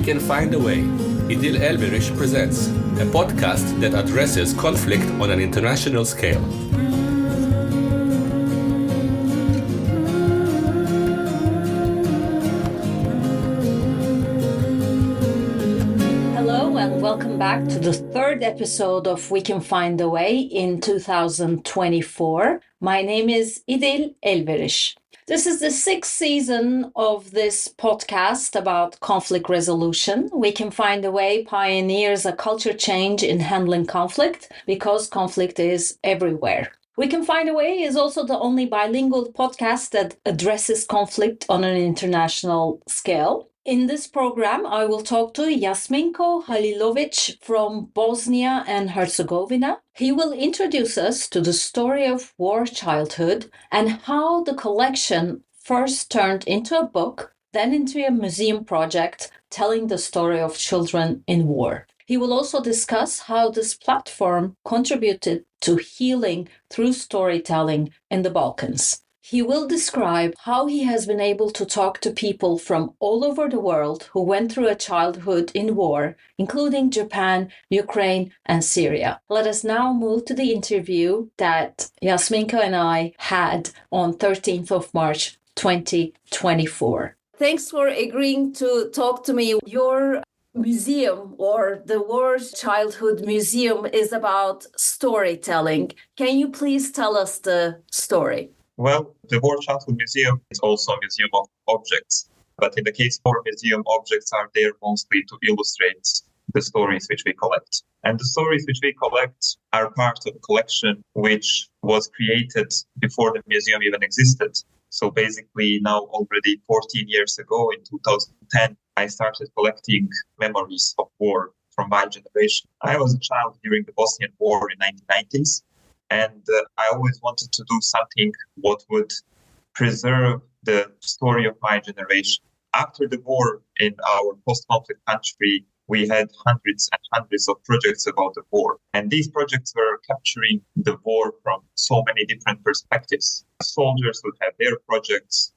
Can Find a Way. İdil presents a podcast that addresses conflict on an international scale. Hello and welcome back to the third episode of We Can Find a Way in 2024. My name is İdil. This is the sixth season of this podcast about conflict resolution. We Can Find a Way pioneers a culture change in handling conflict because conflict is everywhere. We Can Find a Way is also the only bilingual podcast that addresses conflict on an international scale. In this program, I will talk to Jasminko Halilovic from Bosnia and Herzegovina. He will introduce us to the story of war childhood and how the collection first turned into a book, then into a museum project telling the story of children in war. He will also discuss how this platform contributed to healing through storytelling in the Balkans. He will describe how he has been able to talk to people from all over the world who went through a childhood in war, including Japan, Ukraine, and Syria. Let us now move to the interview that Jasminko and I had on 13th of March, 2024. Thanks for agreeing to talk to me. Your museum or the War Childhood Museum is about storytelling. Can you please tell us the story? Well, the War Childhood Museum is also a museum of objects. But in the case of museum, objects are there mostly to illustrate the stories which we collect. And the stories which we collect are part of a collection which was created before the museum even existed. So basically now already 14 years ago, in 2010, I started collecting memories of war from my generation. I was a child during the Bosnian War in the 1990s. And I always wanted to do something what would preserve the story of my generation. After the war in our post-conflict country, we had hundreds and hundreds of projects about the war. And these projects were capturing the war from so many different perspectives. Soldiers would have their projects,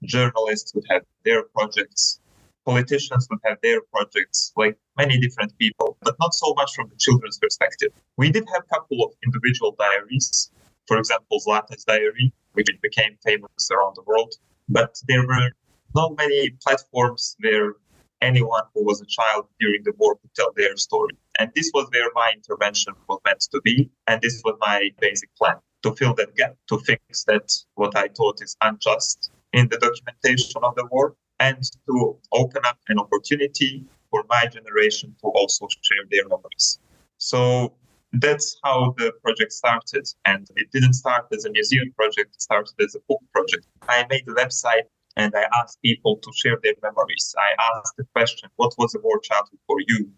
journalists would have their projects, politicians would have their projects, like many different people, but not so much from the children's perspective. We did have a couple of individual diaries, for example, Zlata's diary, which became famous around the world, but there were not many platforms where anyone who was a child during the war could tell their story. And this was where my intervention was meant to be, and this was my basic plan, to fill that gap, to fix that what I thought is unjust in the documentation of the war, and to open up an opportunity for my generation to also share their memories. So that's how the project started. And it didn't start as a museum project, it started as a book project. I made a website and I asked people to share their memories. I asked the question, what was a war childhood for you?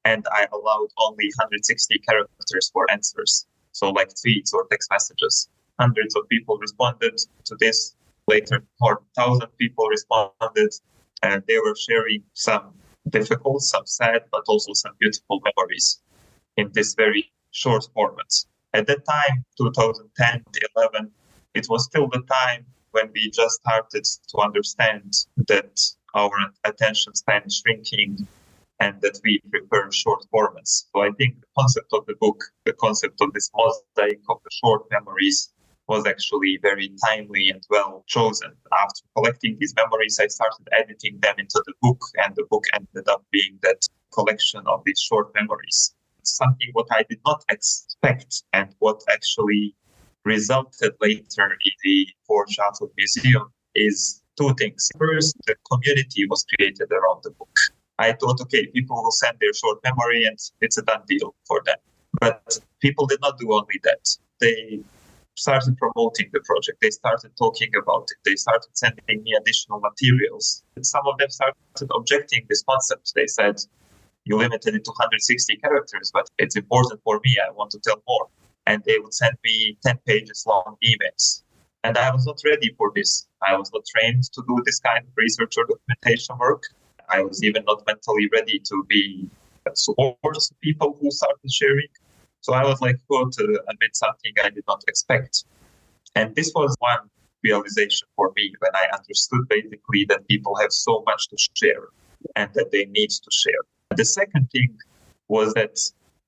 And I allowed only 160 characters for answers. So like tweets or text messages. Hundreds of people responded to this. Later, more than 1,000 people responded, and they were sharing some difficult, some sad, but also some beautiful memories in this very short format. At that time, 2010, 11, it was still the time when we just started to understand that our attention span is shrinking and that we prefer short formats. So I think the concept of the book, the concept of this mosaic of the short memories, was actually very timely and well chosen. After collecting these memories, I started editing them into the book, and the book ended up being that collection of these short memories. Something what I did not expect and what actually resulted later in the War Childhood Museum is two things. First, the community was created around the book. I thought, okay, people will send their short memory and it's a done deal for them. But people did not do only that. They started promoting the project. They started talking about it. They started sending me additional materials. And some of them started objecting this concept. They said, you limited it to 160 characters, but it's important for me. I want to tell more. And they would send me 10 pages long emails. And I was not ready for this. I was not trained to do this kind of research or documentation work. I was even not mentally ready to be support people who started sharing. So I was like, to admit something I did not expect. And this was one realization for me when I understood basically that people have so much to share. and that they need to share. The second thing was that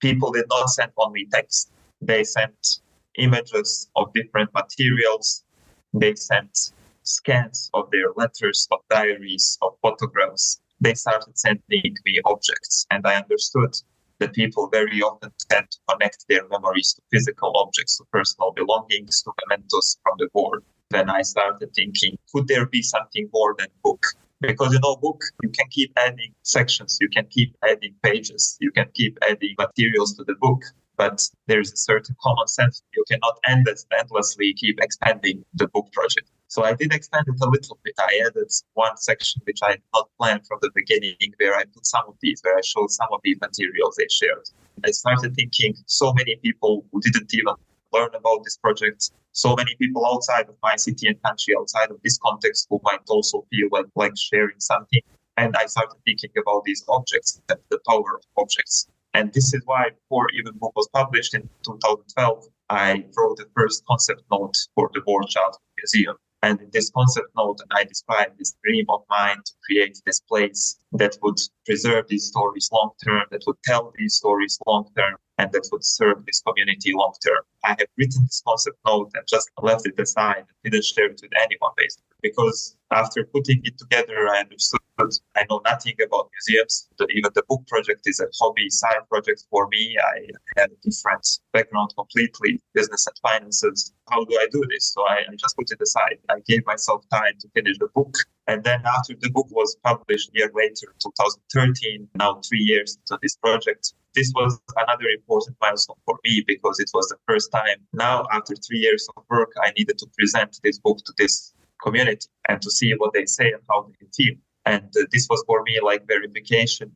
people did not send only text. They sent images of different materials. They sent scans of their letters, of diaries, of photographs. They started sending me objects, and I understood that people very often tend to connect their memories to physical objects, to personal belongings, to mementos from the war. Then I started thinking, could there be something more than book? Because, book, you can keep adding sections, you can keep adding pages, you can keep adding materials to the book, but there is a certain common sense. You cannot endlessly keep expanding the book project. So I did expand it a little bit. I added one section which I did not plan from the beginning, where I put some of these, where I showed some of these materials they shared. I started thinking, so many people who didn't even learn about this project, so many people outside of my city and country, outside of this context, who might also feel like sharing something. And I started thinking about these objects and the power of objects. And this is why, before even book was published in 2012, I wrote the first concept note for the War Childhood Museum. And in this concept note, I described this dream of mine to create this place that would preserve these stories long term, that would tell these stories long term, and that would serve this community long term. I have written this concept note and just left it aside and didn't share it with anyone, basically, because after putting it together, I understood I know nothing about museums. Even the book project is a hobby side project for me. I had a different background completely, business and finances. How do I do this? So I just put it aside. I gave myself time to finish the book. And then after the book was published a year later, 2013, now 3 years into this project, this was another important milestone for me because it was the first time now after 3 years of work, I needed to present this book to this community and to see what they say and how they feel. And this was for me like verification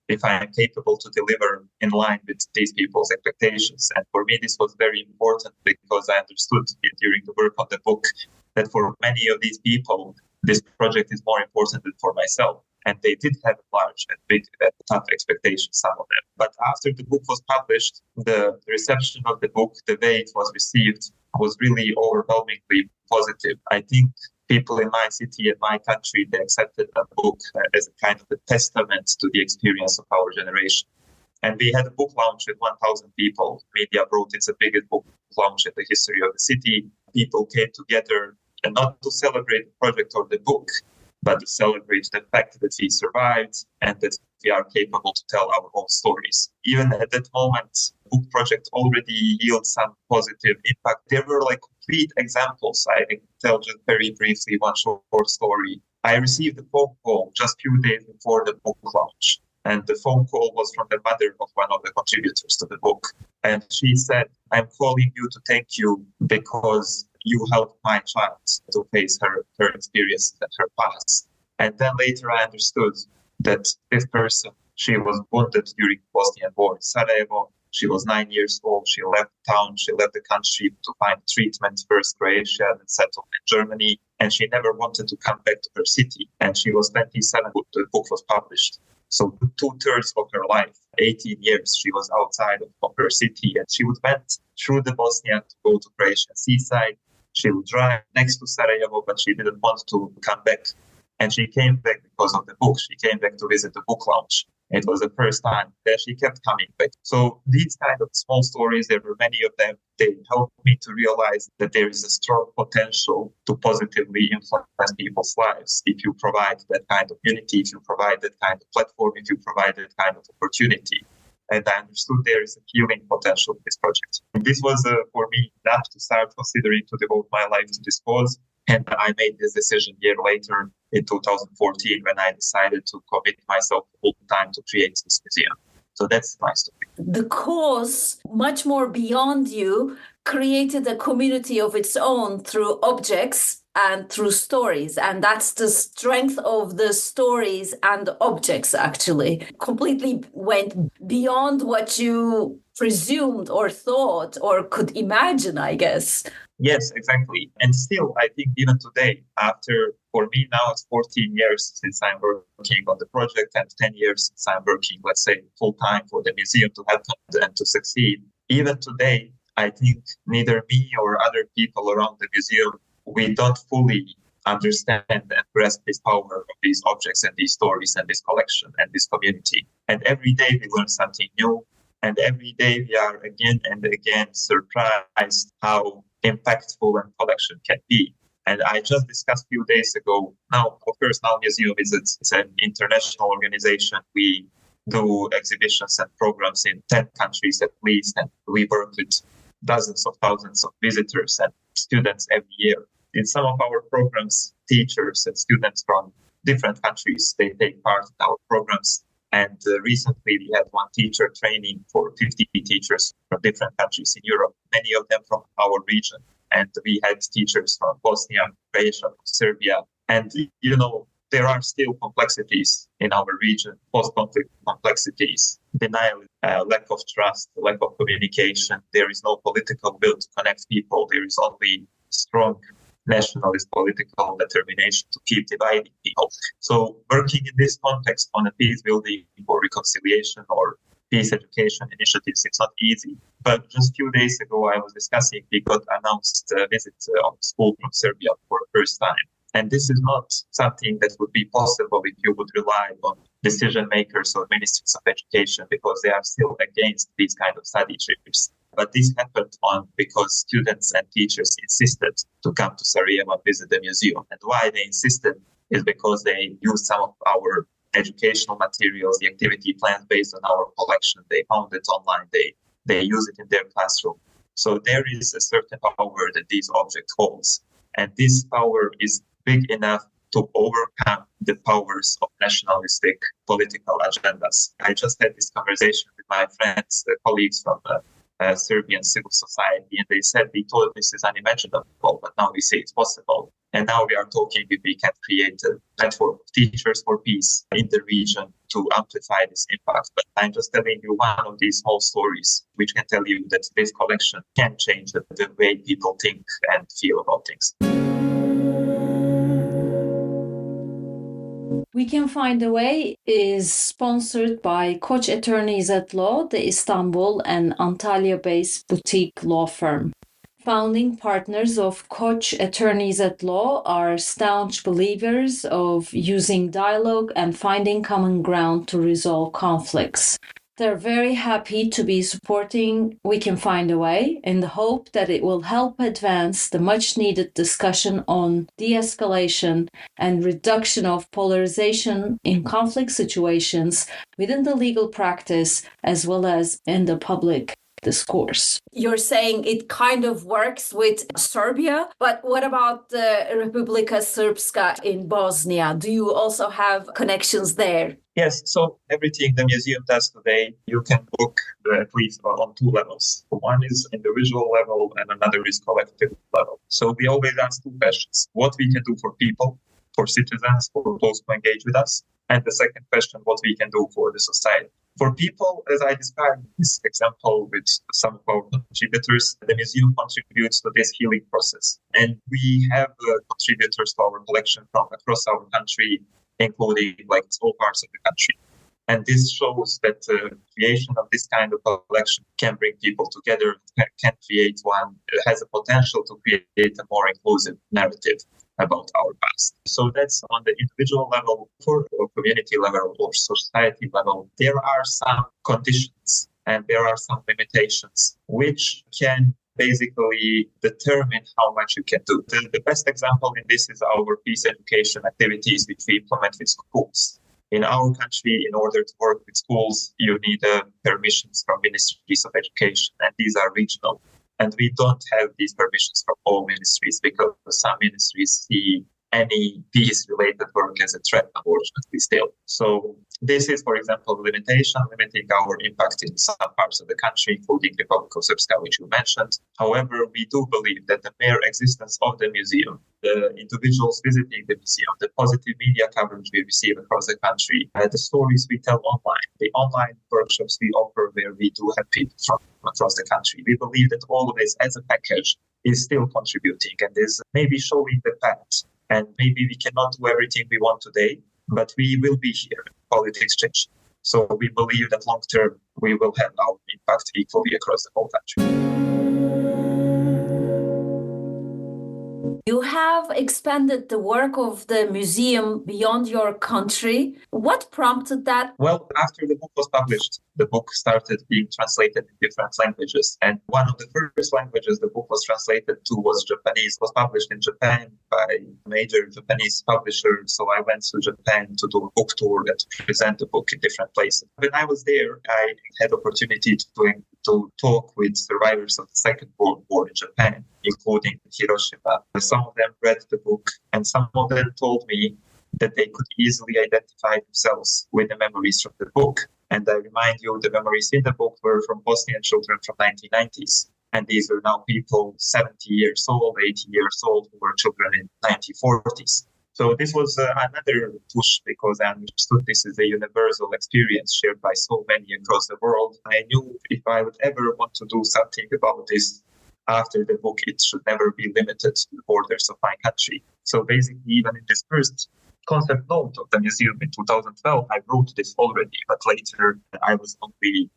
if I am capable to deliver in line with these people's expectations. And for me, this was very important because I understood during the work on the book that for many of these people, this project is more important than for myself. And they did have large and big and tough expectations, some of them. But after the book was published, the reception of the book, the way it was received, was really overwhelmingly positive. I think people in my city and my country, they accepted the book as a kind of a testament to the experience of our generation. And we had a book launch with 1,000 people. Media wrote it's the biggest book launch in the history of the city. People came together, and not to celebrate the project or the book, but to celebrate the fact that we survived and that we are capable to tell our own stories. Even at that moment, the book project already yielded some positive impact. There were like concrete examples. I can tell just very briefly one short story. I received a phone call just a few days before the book launch. And the phone call was from the mother of one of the contributors to the book. And she said, "I'm calling you to thank you because you helped my child to face her experience and her past." And then later I understood that this person, she was wounded during the Bosnian war in Sarajevo. She was 9 years old. She left town. She left the country to find treatment, first Croatia, then settled in Germany. And she never wanted to come back to her city. And she was 27 when the book was published. So 2/3 of her life, 18 years, she was outside of her city. And she went through the Bosnia to go to Croatian seaside. She would drive next to Sarajevo, but she didn't want to come back. And she came back because of the book. She came back to visit the book launch. It was the first time that she kept coming back. So these kind of small stories, there were many of them. They helped me to realize that there is a strong potential to positively influence people's lives if you provide that kind of unity, if you provide that kind of platform, if you provide that kind of opportunity. And I understood there is a healing potential in this project. And this was, for me, enough to start considering to devote my life to this cause. And I made this decision a year later in 2014 when I decided to commit myself full time to create this museum. So that's my story. The cause, much more beyond you, created a community of its own through objects and through stories. And that's the strength of the stories and objects, actually. Completely went beyond what you presumed or thought or could imagine, I guess. Yes, exactly. And still, I think even today, for me now, it's 14 years since I'm working on the project and 10 years since I'm working, let's say, full time for the museum to happen and to succeed. Even today, I think neither me or other people around the museum, we don't fully understand and grasp this power of these objects and these stories and this collection and this community. And every day we learn something new. And every day we are again and again surprised how impactful a collection can be. And I just discussed a few days ago, now, of course, now Museum Visits, it's an international organization. We do exhibitions and programs in 10 countries at least, and we work with dozens of thousands of visitors and students every year. In some of our programs, teachers and students from different countries, they take part in our programs. And recently we had one teacher training for 50 teachers from different countries in Europe, many of them from our region. And we had teachers from Bosnia, Croatia, Serbia. And, there are still complexities in our region, post-conflict complexities, denial, lack of trust, lack of communication. There is no political will to connect people. There is only strong nationalist political determination to keep dividing people. So working in this context on a peace building or reconciliation or peace education initiatives, it's not easy. But just a few days ago, I was discussing, we got announced a visit of a school from Serbia for the first time. And this is not something that would be possible if you would rely on decision makers or ministries of education, because they are still against these kind of study trips. But this happened because students and teachers insisted to come to Sarajevo and visit the museum. And why they insisted is because they used some of our educational materials, the activity plans based on our collection. They found it online. They use it in their classroom. So there is a certain power that these objects holds. And this power is big enough to overcome the powers of nationalistic political agendas. I just had this conversation with my friends, colleagues from Serbian civil society, and they said we thought this is unimaginable, but now we say it's possible. And now we are talking if we can create a network of teachers for peace in the region to amplify this impact. But I'm just telling you one of these small stories which can tell you that this collection can change the way people think and feel about things. We Can Find a Way is sponsored by Koç Attorneys at Law, the Istanbul and Antalya-based boutique law firm. Founding partners of Koç Attorneys at Law are staunch believers of using dialogue and finding common ground to resolve conflicts. They're very happy to be supporting We Can Find a Way in the hope that it will help advance the much-needed discussion on de-escalation and reduction of polarization in conflict situations within the legal practice as well as in the public discourse. You're saying it kind of works with Serbia, but what about the Republika Srpska in Bosnia? Do you also have connections there? Yes, so everything the museum does today, you can book at least on two levels. One is individual level and another is collective level. So we always ask two questions: what we can do for people, for citizens, for those who engage with us, and the second question, what we can do for the society. For people, as I described in this example with some of our contributors, the museum contributes to this healing process. And we have contributors to our collection from across our country, including all parts of the country. And this shows that the creation of this kind of collection can bring people together, can create one, has a potential to create a more inclusive narrative about our past. So that's on the individual level. For community level or society level, there are some conditions and there are some limitations which can basically determine how much you can do. The best example in this is our peace education activities which we implement with schools. In our country, in order to work with schools, you need permissions from ministries of education, and these are regional. And we don't have these permissions from all ministries because some ministries see any peace-related work as a threat, unfortunately, still. So this is, for example, limitation, limiting our impact in some parts of the country, including Republika Srpska, which you mentioned. However, we do believe that the mere existence of the museum, the individuals visiting the museum, the positive media coverage we receive across the country, the stories we tell online, the online workshops we offer where we do have people from across the country. We believe that all of this as a package is still contributing and is maybe showing the path. And maybe we cannot do everything we want today, but we will be here. Politics change. So we believe that long term, we will have our impact equally across the whole country. You have expanded the work of the museum beyond your country. What prompted that? Well, after the book was published, the book started being translated in different languages. And one of the first languages the book was translated to was Japanese. It was published in Japan by a major Japanese publisher. So I went to Japan to do a book tour and to present the book in different places. When I was there, I had opportunity to talk with survivors of the Second World War in Japan, including Hiroshima. Some of them read the book, and some of them told me that they could easily identify themselves with the memories from the book. And I remind you, the memories in the book were from Bosnian children from 1990s. And these are now people 70 years old, 80 years old, who were children in 1940s. So this was another push, because I understood this is a universal experience shared by so many across the world. I knew if I would ever want to do something about this after the book, it should never be limited to the borders of my country. So basically, even in this first concept note of the museum in 2012, I wrote this already, but later I was only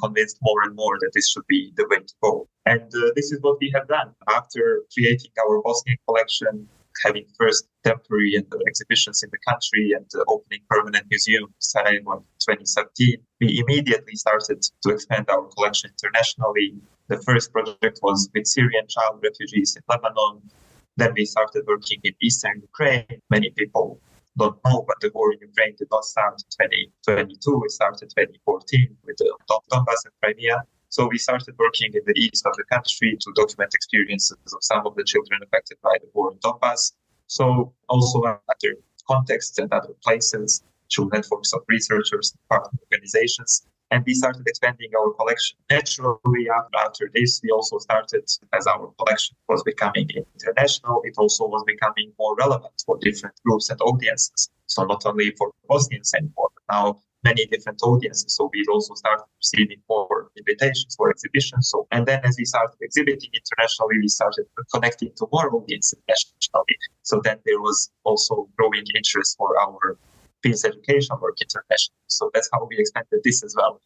convinced more and more that this should be the way to go. And this is what we have done. After creating our Bosnian collection, having first temporary exhibitions in the country and opening permanent museum in Sarajevo in 2017, we immediately started to expand our collection internationally. The first project was with Syrian child refugees in Lebanon. Then we started working in Eastern Ukraine. Many people don't know, but the war in Ukraine did not start in 2022. It started in 2014 with the Donbass and Crimea. So we started working in the east of the country to document experiences of some of the children affected by the war in Donbass. So also other contexts and other places, through networks of researchers and partner organizations. And we started expanding our collection. Naturally, after this, we also started, as our collection was becoming international, it also was becoming more relevant for different groups and audiences. So not only for Bosnians anymore, but now many different audiences. So we also started receiving more invitations for exhibitions. And then as we started exhibiting internationally, we started connecting to more audiences nationally. So then there was also growing interest for our peace education work internationally. So that's how we expanded this as well.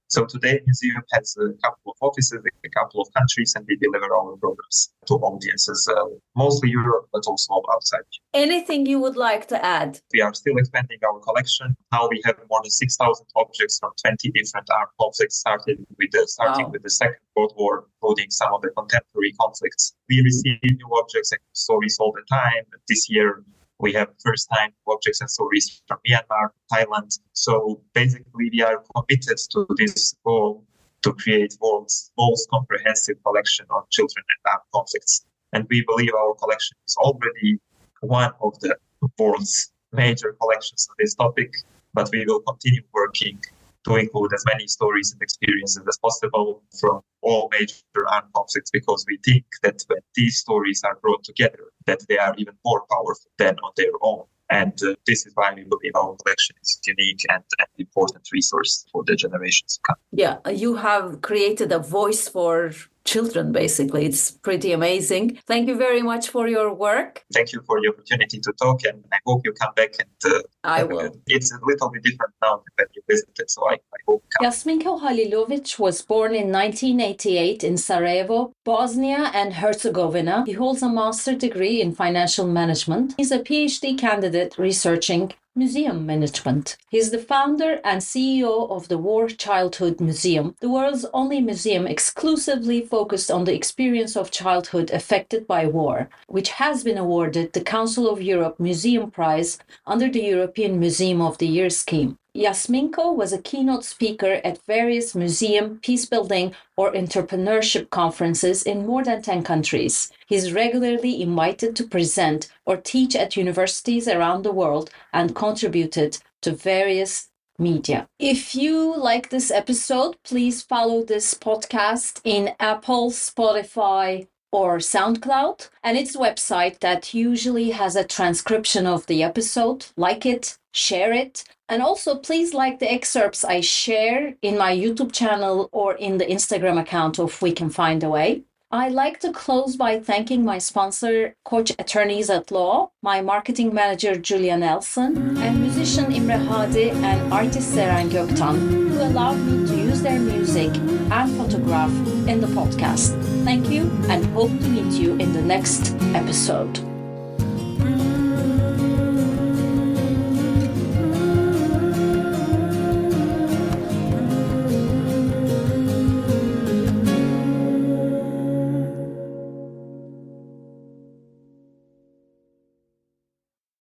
So today, the museum has a couple of offices in a couple of countries, and we deliver our programs to audiences, mostly Europe, but also outside. Anything you would like to add? We are still expanding our collection. Now we have more than 6,000 objects from 20 different armed conflicts, starting with the Second World War, including some of the contemporary conflicts. We receive new objects and stories all the time. This year, we have first-time objects and stories from Myanmar, Thailand. So basically, we are committed to this goal to create world's most comprehensive collection on children and armed conflicts. And we believe our collection is already one of the world's major collections on this topic, but we will continue working to include as many stories and experiences as possible from all major armed conflicts, because we think that when these stories are brought together, that they are even more powerful than on their own. And this is why we believe our collection is unique and an important resource for the generations to come. Yeah, you have created a voice for children, basically. It's pretty amazing. Thank you very much for your work. Thank you for the opportunity to talk, and I hope you come back. And I will. It's a little bit different now than you visited, so I hope you come. Jasminko Halilovic was born in 1988 in Sarajevo, Bosnia and Herzegovina. He holds a master's degree in financial management. He's a PhD candidate researching museum management. He's the founder and CEO of the War Childhood Museum, the world's only museum exclusively focused on the experience of childhood affected by war, which has been awarded the Council of Europe Museum Prize under the European Museum of the Year scheme. Jasminko was a keynote speaker at various museum, peacebuilding, or entrepreneurship conferences in more than 10 countries. He's regularly invited to present or teach at universities around the world and contributed to various media. If you like this episode, please follow this podcast in Apple, Spotify, or SoundCloud, and its website that usually has a transcription of the episode. Like it, share it, and also please like the excerpts I share in my YouTube channel or in the Instagram account of We Can Find a Way. I like to close by thanking my sponsor, Koç Attorneys at Law, my marketing manager, Julia Nelson, and musician Imre Hadi and artist Seren Göktan, who allowed me to use their music and photograph in the podcast. Thank you, and hope to meet you in the next episode.